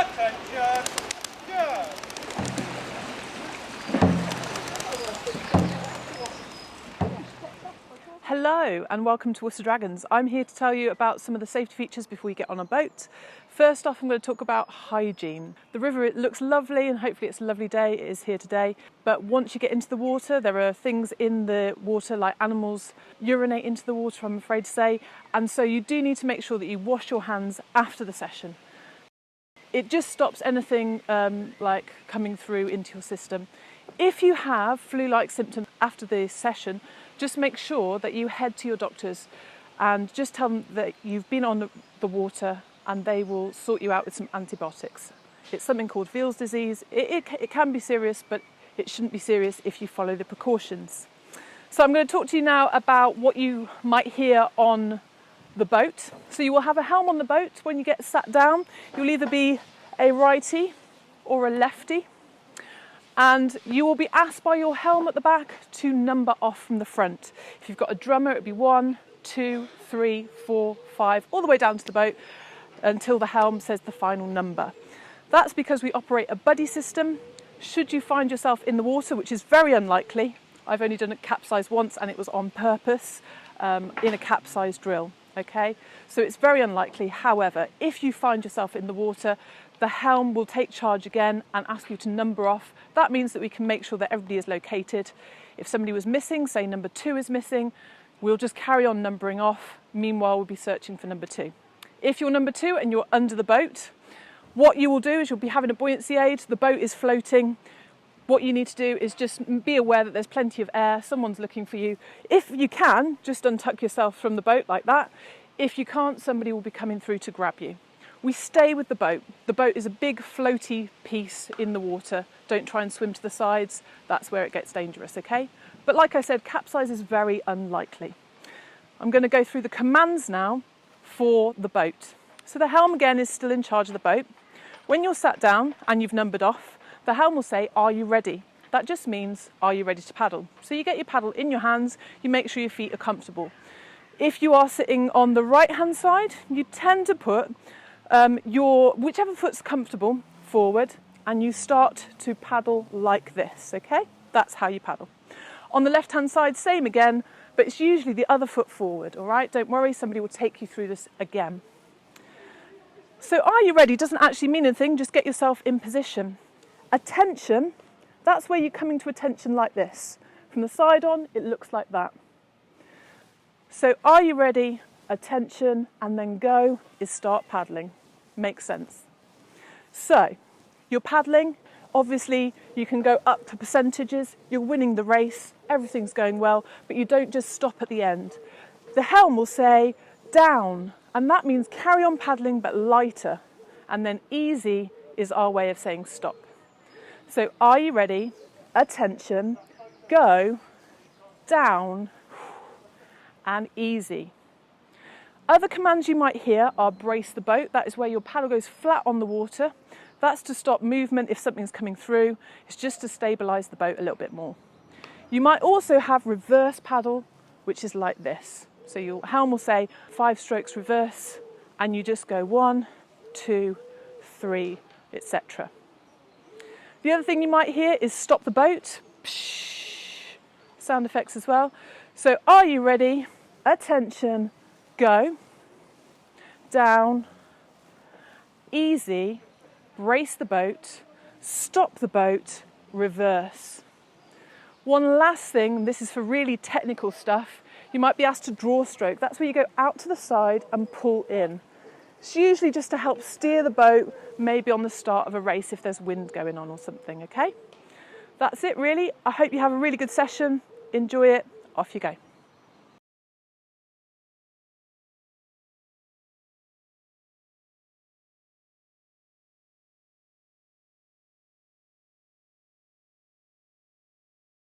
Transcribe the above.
Attention, go! Hello and welcome to Worcester Dragons. I'm here to tell you about some of the safety features before you get on a boat. First off, I'm going to talk about hygiene. The river, it looks lovely and hopefully it's a lovely day. It is here today. But once you get into the water, there are things in the water like animals urinate into the water, I'm afraid to say. And so you do need to make sure that you wash your hands after the session. It just stops anything like coming through into your system. If you have flu-like symptoms after the session, just make sure that you head to your doctors and just tell them that you've been on the water and they will sort you out with some antibiotics. It's something called Veals disease. It can be serious, but it shouldn't be serious if you follow the precautions. So I'm going to talk to you now about what you might hear on the boat. So you will have a helm on the boat. When you get sat down, you'll either be a righty or a lefty. And you will be asked by your helm at the back to number off from the front. If you've got a drummer, it would be 1, 2, 3, 4, 5, all the way down to the boat until the helm says the final number. That's because we operate a buddy system. Should you find yourself in the water, which is very unlikely, I've only done a capsize once and it was on purpose in a capsize drill, okay? So it's very unlikely. However, if you find yourself in the water, the helm will take charge again and ask you to number off. That means that we can make sure that everybody is located. If somebody was missing, say number 2 is missing, we'll just carry on numbering off. Meanwhile, we'll be searching for number 2. If you're number 2 and you're under the boat, what you will do is you'll be having a buoyancy aid. The boat is floating. What you need to do is just be aware that there's plenty of air. Someone's looking for you. If you can, just untuck yourself from the boat like that. If you can't, somebody will be coming through to grab you. We stay with the boat. The boat is a big floaty piece in the water. Don't try and swim to the sides. That's where it gets dangerous, okay? But like I said, capsize is very unlikely. I'm going to go through the commands now for the boat. So the helm again is still in charge of the boat. When you're sat down and you've numbered off, the helm will say, "Are you ready?" That just means, are you ready to paddle? So you get your paddle in your hands, you make sure your feet are comfortable. If you are sitting on the right-hand side, you tend to put your whichever foot's comfortable forward and you start to paddle like this, okay? That's how you paddle. On the left-hand side, same again, but it's usually the other foot forward, all right? Don't worry, somebody will take you through this again. So are you ready? Doesn't actually mean anything, just get yourself in position. Attention, that's where you're coming to attention like this. From the side on, it looks like that. So are you ready? Attention, and then go is start paddling. Makes sense. So you're paddling. Obviously, you can go up to percentages. You're winning the race. Everything's going well, but you don't just stop at the end. The helm will say down, and that means carry on paddling but lighter. And then easy is our way of saying stop. So are you ready? Attention, go, down, and easy. Other commands you might hear are brace the boat. That is where your paddle goes flat on the water. That's to stop movement if something's coming through. It's just to stabilise the boat a little bit more. You might also have reverse paddle, which is like this. So your helm will say 5 strokes reverse, and you just go 1, 2, 3, etc. The other thing you might hear is stop the boat. Psh, sound effects as well. So are you ready? Attention. Go, down, easy, brace the boat, stop the boat, reverse. One last thing, this is for really technical stuff, you might be asked to draw stroke. That's where you go out to the side and pull in. It's usually just to help steer the boat, maybe on the start of a race if there's wind going on or something, okay? That's it really. I hope you have a really good session. Enjoy it. Off you go.